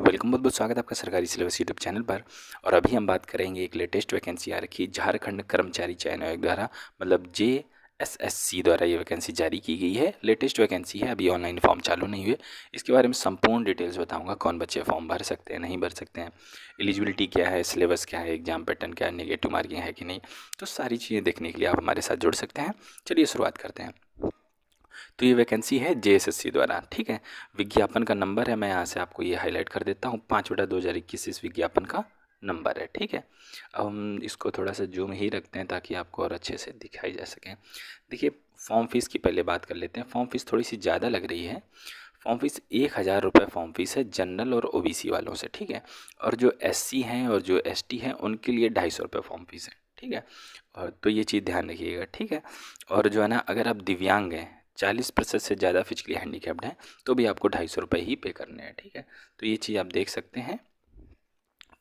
Welcome, बहुत बहुत स्वागत है आपका सरकारी सिलेबस यूट्यूब चैनल पर। और अभी हम बात करेंगे एक लेटेस्ट वैकेंसी आ रखी है झारखंड कर्मचारी चयन आयोग द्वारा, मतलब JSSC द्वारा ये वैकेंसी जारी की गई है। लेटेस्ट वैकेंसी है, अभी ऑनलाइन फॉर्म चालू नहीं हुए। इसके बारे में संपूर्ण डिटेल्स बताऊंगा, कौन बच्चे फॉर्म भर सकते हैं, नहीं भर सकते हैं, एलिजिबिलिटी क्या है, सिलेबस क्या है, एग्जाम पैटर्न क्या है, नेगेटिव मार्किंग है कि नहीं, तो सारी चीज़ें देखने के लिए आप हमारे साथ जुड़ सकते हैं। चलिए शुरुआत करते हैं। तो ये वैकेंसी है JSSC द्वारा, ठीक है। विज्ञापन का नंबर है, मैं यहाँ से आपको ये हाईलाइट कर देता हूँ, 5/2021 इस विज्ञापन का नंबर है, ठीक है। अब हम इसको थोड़ा सा जूम ही रखते हैं ताकि आपको और अच्छे से दिखाई जा सके। देखिए, फॉर्म फीस की पहले बात कर लेते हैं। फॉर्म फीस थोड़ी सी ज़्यादा लग रही है। फॉर्म फीस 1,000 रुपये फॉर्म फीस है जनरल और OBC वालों से, ठीक है। और जो SC हैं और जो ST हैं उनके लिए 250 रुपये फॉर्म फीस है, ठीक है। और तो ये चीज़ ध्यान रखिएगा, ठीक है। और जो है ना, अगर आप दिव्यांग हैं, 40% से ज़्यादा फिजिकली हैंडीकैप्ड हैं, तो भी आपको 250 रुपये ही पे करने हैं, ठीक है। तो ये चीज़ आप देख सकते हैं।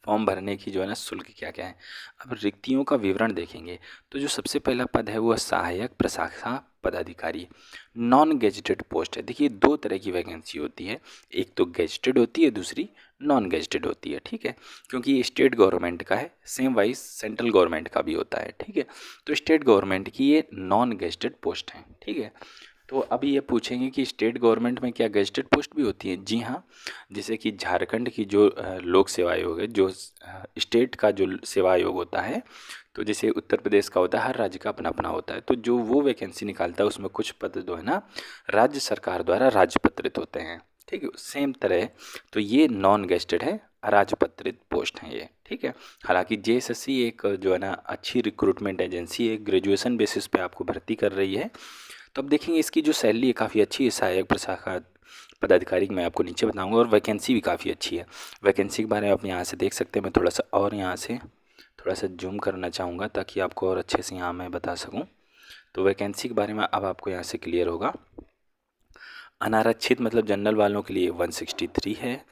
फॉर्म भरने की जो है ना शुल्क क्या क्या है। अब रिक्तियों का विवरण देखेंगे तो जो सबसे पहला पद है वो सहायक प्रशाखा पदाधिकारी, नॉन गेजेटेड पोस्ट है। देखिए, दो तरह की वैकेंसी होती है, एक तो गेजेटेड होती है, दूसरी नॉन गेजेटेड होती है, ठीक है। क्योंकि ये स्टेट गवर्नमेंट का है, सेम वाइज सेंट्रल गवर्नमेंट का भी होता है, ठीक है। तो स्टेट गवर्नमेंट की ये नॉन गेजेटेड पोस्ट है, ठीक है। तो अभी ये पूछेंगे कि स्टेट गवर्नमेंट में क्या गेजेटेड पोस्ट भी होती है। जी हाँ, जैसे कि झारखंड की जो लोक सेवा आयोग है, जो स्टेट का जो सेवा आयोग होता है, तो जैसे उत्तर प्रदेश का होता है, हर राज्य का अपना अपना होता है। तो जो वो वैकेंसी निकालता है उसमें कुछ पद जो है ना राज्य सरकार द्वारा राजपत्रित होते हैं, ठीक है। सेम तरह तो ये नॉन गेजेटेड है, अराजपत्रित पोस्ट हैं ये, ठीक है। हालांकि JSSC एक जो है ना अच्छी रिक्रूटमेंट एजेंसी है, ग्रेजुएशन बेसिस पे आपको भर्ती कर रही है। तो अब देखेंगे इसकी जो सैलरी है काफ़ी अच्छी है, सहायक प्रशाखा पदाधिकारी मैं आपको नीचे बताऊंगा, और वैकेंसी भी काफ़ी अच्छी है। वैकेंसी के बारे में आप यहाँ से देख सकते हैं। मैं थोड़ा सा और यहाँ से थोड़ा सा जूम करना चाहूँगा ताकि आपको और अच्छे से यहाँ मैं बता सकूँ। तो वैकेंसी के बारे में अब आपको यहाँ से क्लियर होगा। अनारक्षित मतलब जनरल वालों के लिए 163 है,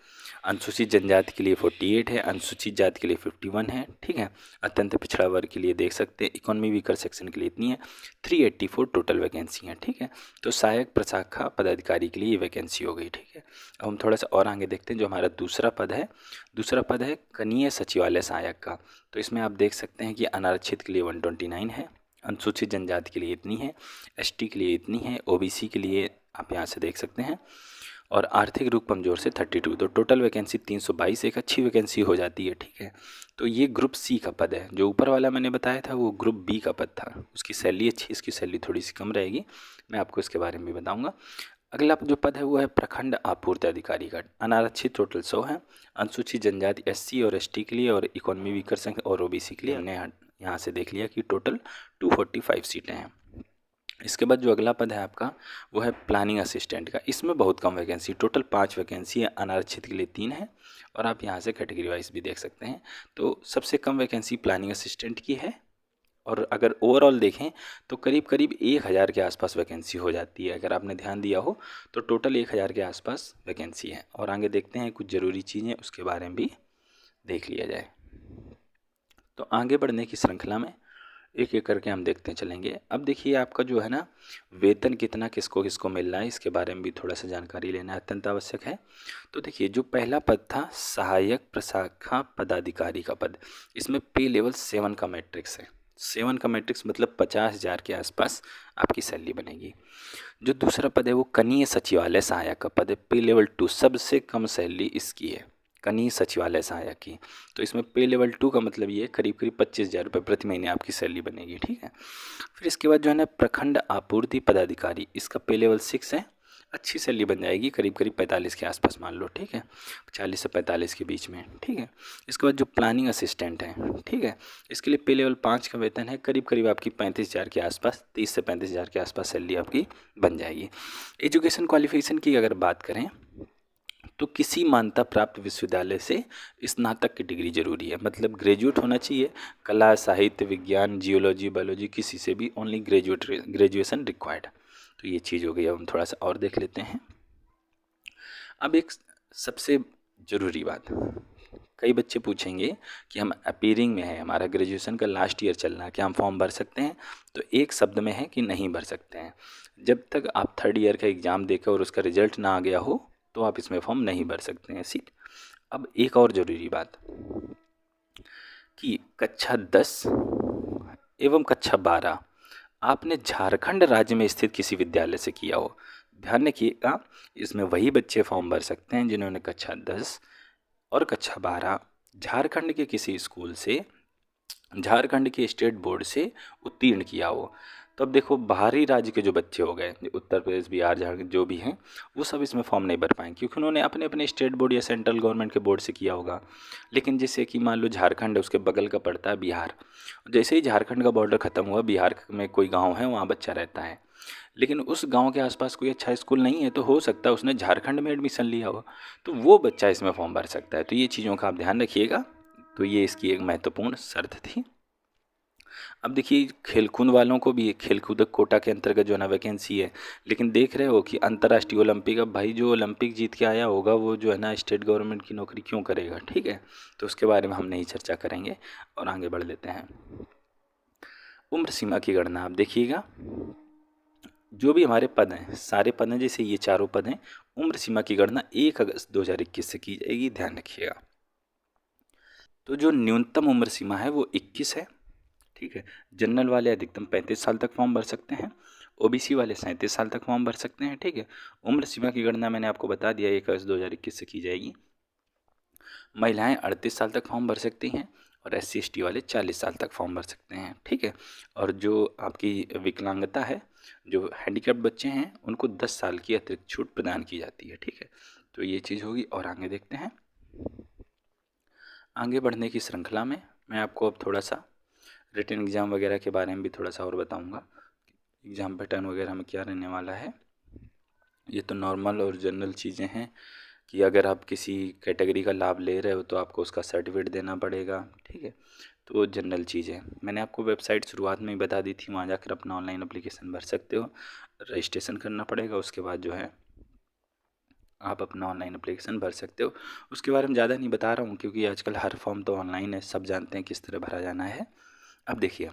अनुसूचित जनजाति के लिए 48 है, अनुसूचित जाति के लिए 51 है, ठीक है। अत्यंत पिछड़ा वर्ग के लिए देख सकते हैं, इकोनॉमी वीकर सेक्शन के लिए इतनी है। 384 टोटल वैकेंसी हैं, ठीक है। तो सहायक प्रशाखा पदाधिकारी के लिए ये वैकेंसी हो गई, ठीक है। अब हम थोड़ा सा और आगे देखते हैं। जो हमारा दूसरा पद है कनीय सचिवालय सहायक का। तो इसमें आप देख सकते हैं कि अनारक्षित के लिए 129 है, अनुसूचित जनजाति के लिए इतनी है, ST के लिए इतनी है, OBC के लिए आप यहाँ से देख सकते हैं, और आर्थिक रूप कमजोर से 32। तो टोटल वैकेंसी 322, एक अच्छी वैकेंसी हो जाती है, ठीक है। तो ये ग्रुप C का पद है। जो ऊपर वाला मैंने बताया था वो ग्रुप B का पद था, उसकी सैलरी अच्छी, इसकी सैलरी थोड़ी सी कम रहेगी, मैं आपको इसके बारे में भी बताऊंगा। अगला जो पद है वो है प्रखंड आपूर्ति अधिकारी का। अनारक्षित टोटल 100 है, अनुसूचित जनजाति SC और ST के लिए, और इकोनॉमी वीकर संघ और OBC के लिए हमने यहाँ से देख लिया कि टोटल 245 सीटें हैं। इसके बाद जो अगला पद है आपका वो है प्लानिंग असिस्टेंट का। इसमें बहुत कम वैकेंसी, टोटल 5 वैकेंसी है, अनारक्षित के लिए 3 है, और आप यहाँ से कैटेगरी वाइज भी देख सकते हैं। तो सबसे कम वैकेंसी प्लानिंग असिस्टेंट की है, और अगर ओवरऑल देखें तो करीब करीब 1,000 के आसपास वैकेंसी हो जाती है। अगर आपने ध्यान दिया हो तो टोटल 1,000 के आसपास वैकेंसी है। और आगे देखते हैं कुछ ज़रूरी चीज़ें, उसके बारे में भी देख लिया जाए। तो आगे बढ़ने की श्रृंखला में एक एक करके हम देखते चलेंगे। अब देखिए, आपका जो है ना वेतन कितना किसको किसको मिल रहा है, इसके बारे में भी थोड़ा सा जानकारी लेना अत्यंत आवश्यक है। तो देखिए, जो पहला पद था सहायक प्रशाखा पदाधिकारी का पद, इसमें पे लेवल 7 का मैट्रिक्स है। 7 का मैट्रिक्स मतलब 50,000 के आसपास आपकी सैलरी बनेगी। जो दूसरा पद है वो कनीय सचिवालय सहायक का पद है, पे लेवल 2, सबसे कम सैलरी इसकी है, कनीय सचिवालय सहायक की। तो इसमें पे लेवल 2 का मतलब ये करीब करीब 25,000 रुपये प्रति महीने आपकी सैलरी बनेगी, ठीक है। फिर इसके बाद जो है ना प्रखंड आपूर्ति पदाधिकारी, इसका पे लेवल 6 है, अच्छी सैलरी बन जाएगी, करीब करीब 45 के आसपास मान लो, ठीक है, 40 से 45 के बीच में, ठीक है। इसके बाद जो प्लानिंग असिस्टेंट है, ठीक है, इसके लिए पे लेवल 5 का वेतन है, करीब करीब आपकी 35,000 के आसपास, 30 से 35,000 के आसपास सैलरी आपकी बन जाएगी। एजुकेशन क्वालिफिकेशन की अगर बात करें तो किसी मान्यता प्राप्त विश्वविद्यालय से स्नातक की डिग्री जरूरी है, मतलब ग्रेजुएट होना चाहिए। कला, साहित्य, विज्ञान, जियोलॉजी, बायोलॉजी, किसी से भी ओनली ग्रेजुएशन रिक्वायर्ड। तो ये चीज़ हो गई। अब हम थोड़ा सा और देख लेते हैं। अब एक सबसे ज़रूरी बात, कई बच्चे पूछेंगे कि हम अपीयरिंग में है, हमारा ग्रेजुएशन का लास्ट ईयर चल रहा है, क्या हम फॉर्म भर सकते हैं। तो एक शब्द में है कि नहीं भर सकते हैं। जब तक आप 3rd ईयर का एग्ज़ाम देकर और उसका रिजल्ट ना आ गया हो तो आप इसमें फॉर्म नहीं भर सकते हैं। सीट अब एक और ज़रूरी बात कि कक्षा 10 एवं कक्षा 12 आपने झारखंड राज्य में स्थित किसी विद्यालय से किया हो। ध्यान रखिएगा, इसमें वही बच्चे फॉर्म भर सकते हैं जिन्होंने कक्षा 10 और कक्षा 12 झारखंड के किसी स्कूल से, झारखंड के स्टेट बोर्ड से उत्तीर्ण किया हो। तो अब देखो, बाहरी राज्य के जो बच्चे हो गए, उत्तर प्रदेश, बिहार, झारखंड जो भी हैं, वो सब इसमें फॉर्म नहीं भर पाएंगे क्योंकि उन्होंने अपने अपने स्टेट बोर्ड या सेंट्रल गवर्नमेंट के बोर्ड से किया होगा। लेकिन जैसे कि मान लो झारखंड है, उसके बगल का पड़ता है बिहार। जैसे ही झारखंड का बॉर्डर ख़त्म हुआ, बिहार में कोई गाँव है, वहाँ बच्चा रहता है, लेकिन उस गांव के आसपास कोई अच्छा स्कूल नहीं है, तो हो सकता है उसने झारखंड में एडमिशन लिया हो, तो वो बच्चा इसमें फॉर्म भर सकता है। तो ये चीज़ों का आप ध्यान रखिएगा। तो ये इसकी एक महत्वपूर्ण शर्त थी। अब देखिए, खेलकूद वालों को भी खेलकूद कोटा के अंतर्गत जो है ना वैकेंसी है, लेकिन देख रहे हो कि अंतर्राष्ट्रीय ओलंपिक, अब भाई जो ओलंपिक जीत के आया होगा वो जो है ना स्टेट गवर्नमेंट की नौकरी क्यों करेगा, ठीक है। तो उसके बारे में हम नहीं चर्चा करेंगे और आगे बढ़ लेते हैं। उम्र सीमा की गणना आप देखिएगा, जो भी हमारे पद हैं, सारे पद हैं, जैसे ये चारों पद हैं, उम्र सीमा की गणना 1 अगस्त 2021 से की जाएगी, ध्यान रखिएगा। तो जो न्यूनतम उम्र सीमा है वो 21 है, ठीक है। जनरल वाले अधिकतम 35 साल तक फॉर्म भर सकते हैं, ओबीसी वाले 37 साल तक फॉर्म भर सकते हैं, ठीक है। उम्र सीमा की गणना मैंने आपको बता दिया, 1 अगस्त 2021 से की जाएगी। महिलाएं 38 साल तक फॉर्म भर सकती हैं और SC ST वाले 40 साल तक फॉर्म भर सकते हैं, ठीक है। और जो आपकी विकलांगता है, जो हैंडीकैप्ड बच्चे हैं, उनको 10 साल की अतिरिक्त छूट प्रदान की जाती है, ठीक है। तो ये चीज़ होगी। और आगे देखते हैं। आगे बढ़ने की श्रृंखला में मैं आपको अब थोड़ा सा रिटन एग्ज़ाम वगैरह के बारे में भी थोड़ा सा और बताऊंगा। एग्ज़ाम पैटर्न वगैरह में क्या रहने वाला है। ये तो नॉर्मल और जनरल चीज़ें हैं कि अगर आप किसी कैटेगरी का लाभ ले रहे हो तो आपको उसका सर्टिफिकेट देना पड़ेगा, ठीक है। तो जनरल चीज़ें मैंने आपको वेबसाइट शुरुआत में ही बता दी थी, वहाँ जाकर अपना ऑनलाइन एप्लीकेशन भर सकते हो, रजिस्ट्रेशन करना पड़ेगा, उसके बाद जो है आप अपना ऑनलाइन एप्लीकेशन भर सकते हो। उसके बारे में ज़्यादा नहीं बता रहा हूँ क्योंकि आजकल हर फॉर्म तो ऑनलाइन है, सब जानते हैं किस तरह भरा जाना है। अब देखिए,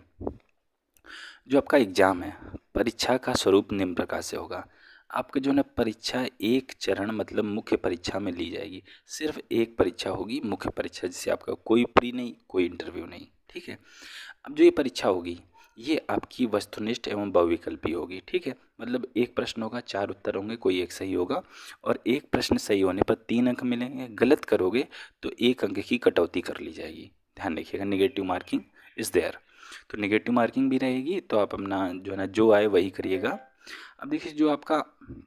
जो आपका एग्ज़ाम है, परीक्षा का स्वरूप निम्न प्रकार से होगा। आपका जो है परीक्षा एक चरण मतलब मुख्य परीक्षा में ली जाएगी। सिर्फ एक परीक्षा होगी, मुख्य परीक्षा, जिससे आपका कोई प्री नहीं, कोई इंटरव्यू नहीं, ठीक है। अब जो ये परीक्षा होगी, ये आपकी वस्तुनिष्ठ एवं बहुविकल्पी होगी, ठीक है। मतलब एक प्रश्न होगा, 4 उत्तर होंगे, कोई एक सही होगा, और एक प्रश्न सही होने पर 3 अंक मिलेंगे, गलत करोगे तो 1 अंक की कटौती कर ली जाएगी। ध्यान रखिएगा, नेगेटिव मार्किंग इज़ देयर। तो नेगेटिव मार्किंग भी रहेगी, तो आप अपना जो है ना जो आए वही करिएगा। अब देखिए, जो आपका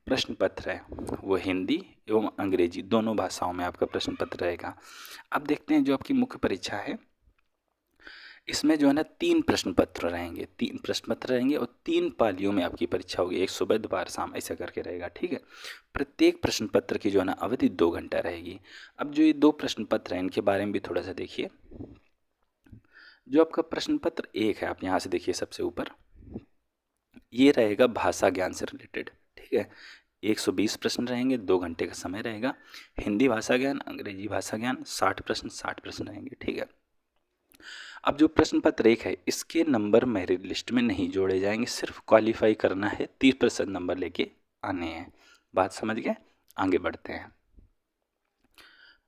प्रश्न पत्र है वो हिंदी एवं अंग्रेजी दोनों भाषाओं में आपका प्रश्न पत्र रहेगा। अब देखते हैं जो आपकी मुख्य परीक्षा है, इसमें जो है ना 3 प्रश्न पत्र रहेंगे, 3 प्रश्न पत्र रहेंगे और 3 पालियों में आपकी परीक्षा होगी, एक सुबह दोपहर शाम ऐसा करके रहेगा, ठीक है। प्रत्येक प्रश्न पत्र की जो है ना अवधि 2 घंटा रहेगी। अब जो ये 2 प्रश्न पत्र हैं, इनके बारे में भी थोड़ा सा देखिए। जो आपका प्रश्न पत्र 1 है, आप यहाँ से देखिए सबसे ऊपर, ये रहेगा भाषा ज्ञान से रिलेटेड, ठीक है। 120 प्रश्न रहेंगे, 2 घंटे का समय रहेगा। हिंदी भाषा ज्ञान, अंग्रेजी भाषा ज्ञान 60 प्रश्न रहेंगे, ठीक है। अब जो प्रश्न पत्र 1 है, इसके नंबर मेरिट लिस्ट में नहीं जोड़े जाएंगे, सिर्फ क्वालिफाई करना है, 30% नंबर लेके आने हैं। बात समझ गए? आगे बढ़ते हैं।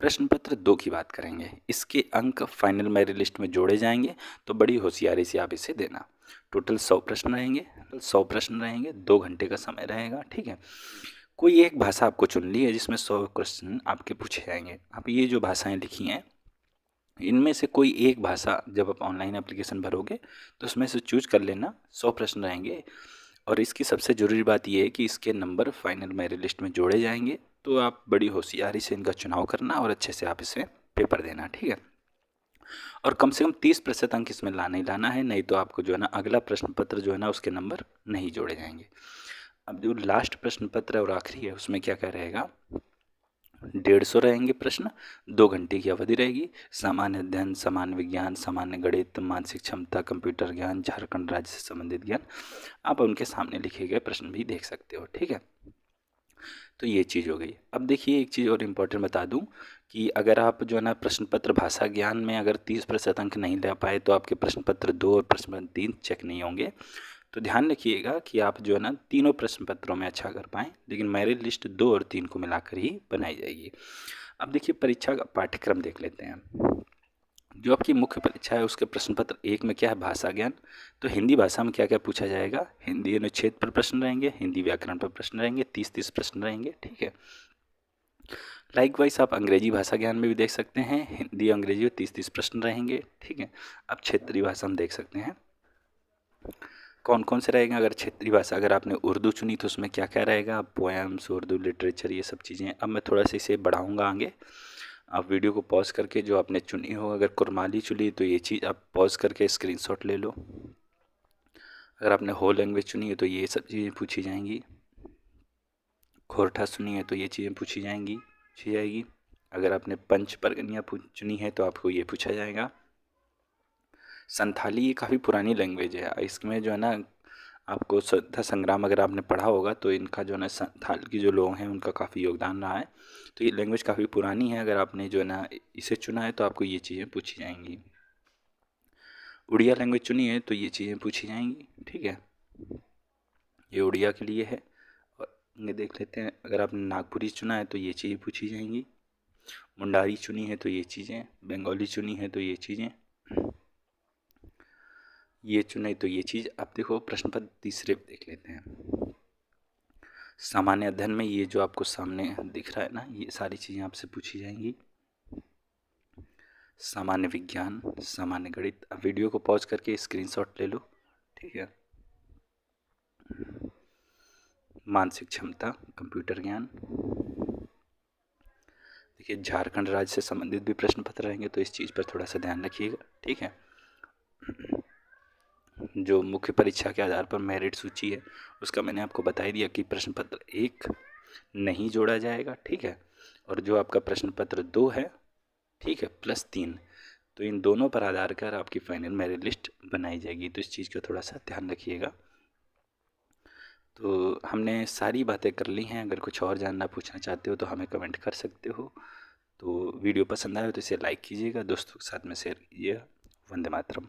प्रश्न पत्र 2 की बात करेंगे, इसके अंक फाइनल मेरिट लिस्ट में जोड़े जाएंगे, तो बड़ी होशियारी से आप इसे देना। टोटल 100 प्रश्न रहेंगे, 100 प्रश्न रहेंगे, 2 घंटे का समय रहेगा, ठीक है। कोई एक भाषा आपको चुन ली है जिसमें 100 क्वेश्चन आपके पूछे जाएंगे। आप ये जो भाषाएं लिखी हैं, इनमें से कोई एक भाषा जब आप ऑनलाइन एप्लीकेशन भरोगे तो उसमें से चूज कर लेना, 100 प्रश्न रहेंगे। और इसकी सबसे ज़रूरी बात यह है कि इसके नंबर फाइनल मेरिट लिस्ट में जोड़े जाएंगे, तो आप बड़ी होशियारी से इनका चुनाव करना और अच्छे से आप इसे पेपर देना, ठीक है। और कम से कम 30% अंक इसमें लाना ही लाना है, नहीं तो आपको जो है ना अगला प्रश्न पत्र जो है ना उसके नंबर नहीं जोड़े जाएंगे। अब जो लास्ट प्रश्न पत्र और आखिरी है, उसमें क्या क्या रहेगा, 150 रहेंगे प्रश्न, 2 घंटे की अवधि रहेगी। सामान्य अध्ययन, सामान्य विज्ञान, सामान्य गणित, मानसिक क्षमता, कंप्यूटर ज्ञान, झारखंड राज्य से संबंधित ज्ञान, आप उनके सामने लिखे गए प्रश्न भी देख सकते हो, ठीक है। तो ये चीज़ हो गई। अब देखिए, एक चीज़ और इम्पोर्टेंट बता दूं कि अगर आप जो है ना प्रश्न पत्र भाषा ज्ञान में अगर 30% अंक नहीं ले पाए तो आपके प्रश्न पत्र 2 और प्रश्न पत्र 3 चेक नहीं होंगे। तो ध्यान रखिएगा कि आप जो है ना तीनों प्रश्न पत्रों में अच्छा कर पाएँ, लेकिन मेरिट लिस्ट 2 और 3 को मिलाकर ही बनाई जाएगी। अब देखिए परीक्षा का पाठ्यक्रम देख लेते हैं। जो आपकी मुख्य परीक्षा है उसके प्रश्न पत्र 1 में क्या है, भाषा ज्ञान। तो हिंदी भाषा में क्या क्या पूछा जाएगा, हिंदी अनुच्छेद पर प्रश्न रहेंगे, हिंदी व्याकरण पर प्रश्न रहेंगे, 30 प्रश्न रहेंगे, ठीक है। लाइकवाइज आप अंग्रेजी भाषा ज्ञान में भी देख सकते हैं, हिंदी अंग्रेजी में 30 प्रश्न रहेंगे, ठीक है। अब क्षेत्रीय भाषा हम देख सकते हैं कौन कौन से रहेंगे। अगर क्षेत्रीय भाषा अगर आपने उर्दू चुनी तो उसमें क्या क्या रहेगा, पोएम्स, उर्दू लिटरेचर, ये सब चीज़ें। अब मैं थोड़ा सा इसे बढ़ाऊँगा आगे, आप वीडियो को पॉज करके जो आपने चुनी हो, अगर कुरमाली चुनी तो ये चीज़ आप पॉज करके स्क्रीनशॉट ले लो। अगर आपने होल लैंग्वेज चुनी है तो ये सब चीज़ें पूछी जाएंगी। खोरठा सुनी है तो ये चीज़ें पूछी जाएगी। अगर आपने पंच परगनिया चुनी है तो आपको ये पूछा जाएगा। संथाली ये काफ़ी पुरानी लैंग्वेज है, इसमें जो है ना आपको स्वतंत्रता संग्राम अगर आपने पढ़ा होगा तो इनका जो है ना संथाल के जो लोग हैं उनका काफ़ी योगदान रहा है। तो ये लैंग्वेज काफ़ी पुरानी है, अगर आपने जो है ना इसे चुना है तो आपको ये चीज़ें पूछी जाएंगी। उड़िया लैंग्वेज चुनी है तो ये चीज़ें पूछी जाएंगी, ठीक है। ये उड़िया के लिए है। और ये देख लेते हैं, अगर आपने नागपुरी चुना है तो ये चीज़ें पूछी जाएंगी। मुंडारी चुनी है तो ये चीज़ें, बंगाली चुनी है तो ये चीज़ें, ये चुने तो ये चीज़। आप देखो प्रश्न पत्र तीसरे देख लेते हैं। सामान्य अध्ययन में ये जो आपको सामने दिख रहा है ना, ये सारी चीज़ें आपसे पूछी जाएंगी। सामान्य विज्ञान, सामान्य गणित। अब वीडियो को पॉज करके स्क्रीनशॉट ले लो, ठीक है। मानसिक क्षमता, कंप्यूटर ज्ञान। देखिए झारखंड राज्य से संबंधित भी प्रश्न पत्र रहेंगे तो इस चीज़ पर थोड़ा सा ध्यान रखिएगा, ठीक है। जो मुख्य परीक्षा के आधार पर मेरिट सूची है उसका मैंने आपको बता ही दिया कि प्रश्न पत्र 1 नहीं जोड़ा जाएगा, ठीक है। और जो आपका प्रश्न पत्र 2 है, ठीक है, +3, तो इन दोनों पर आधार कर आपकी फाइनल मेरिट लिस्ट बनाई जाएगी। तो इस चीज़ का थोड़ा सा ध्यान रखिएगा। तो हमने सारी बातें कर ली हैं, अगर कुछ और जानना पूछना चाहते हो तो हमें कमेंट कर सकते हो। तो वीडियो पसंद आए तो इसे लाइक कीजिएगा, दोस्तों के साथ में शेयर कीजिएगा। वंदे मातरम।